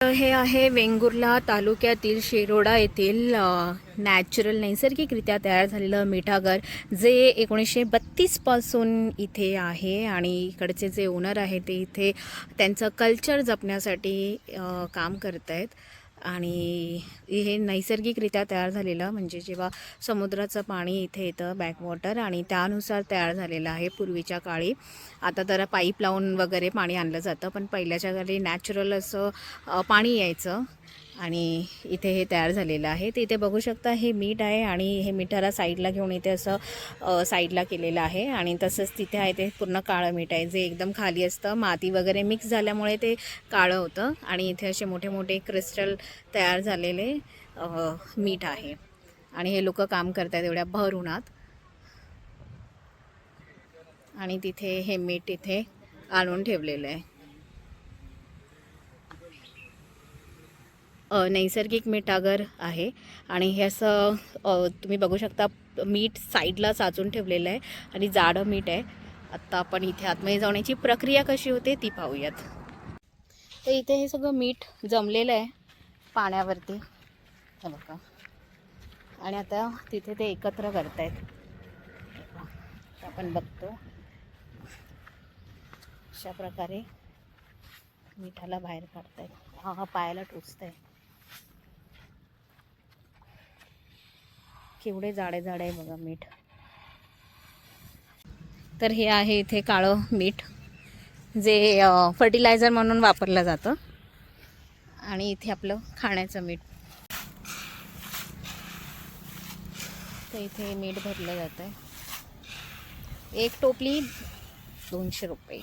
हे आहे वेंगुर्ला तालुक्यातील शिरोडा येथील नैसर्गिकरित्या तयार झालेलं मिठागर, जे 1932 पासून इथे आहे आणि इकडचे जे ओनर आहे ते इथे त्यांचं कल्चर जपण्यासाठी काम करत आहेत. आणि हे नैसर्गिकरित्या तयार झालेलं, म्हणजे जेव्हा समुद्राचं पाणी इथे येतं बॅकवॉटर, आणि त्यानुसार तयार झालेलं आहे पूर्वीच्या काळी. आता तर पाईप लावून वगैरे पाणी आणलं जातं, पण पहिल्याच्या काळी नॅचरल असं पाणी यायचं. आणि इथे हे तयार झालेलं आहे. ते इथे बघू शकता, हे मीठ आहे आणि हे मिठाला साईडला घेऊन इथे असं साईडला केलेलं आहे. आणि तसंच तिथे आहे ते पूर्ण काळं मीठ आहे, जे एकदम खाली असतं. माती वगैरे मिक्स झाल्यामुळे ते काळं होतं. आणि इथे असे मोठे मोठे क्रिस्टल तयार झालेले मीठ आहे. आणि हे लोक काम करतात एवढ्या भर उन्हात. आणि तिथे हे मीठ इथे आणून ठेवलेलं आहे. नैसर्गिक मिठागर आहे. आणि हे असं तुम्ही बघू शकता, मीठ साईडला साचून ठेवलेलं आहे आणि जाडं मीठ आहे. आत्ता आपण इथे आतमध्ये जाण्याची प्रक्रिया कशी होते ती पाहूयात. तर इथे हे सगळं मीठ जमलेलं आहे पाण्यावरती, हे बघा. आणि आता तिथे ते एकत्र करतायत. आपण बघतो अशा प्रकारे मिठाला बाहेर काढतायत. हा पायाला टोचतंय. केवढे जाडे जाडे आहे बघा मीठ. तर हे आहे इथे काळं मीठ, जे फर्टिलायझर म्हणून वापरलं जातं. आणि इथे आपलं खाण्याचं मीठ. तर इथे मीठ भरलं जातं आहे. एक टोपली 200 रुपये.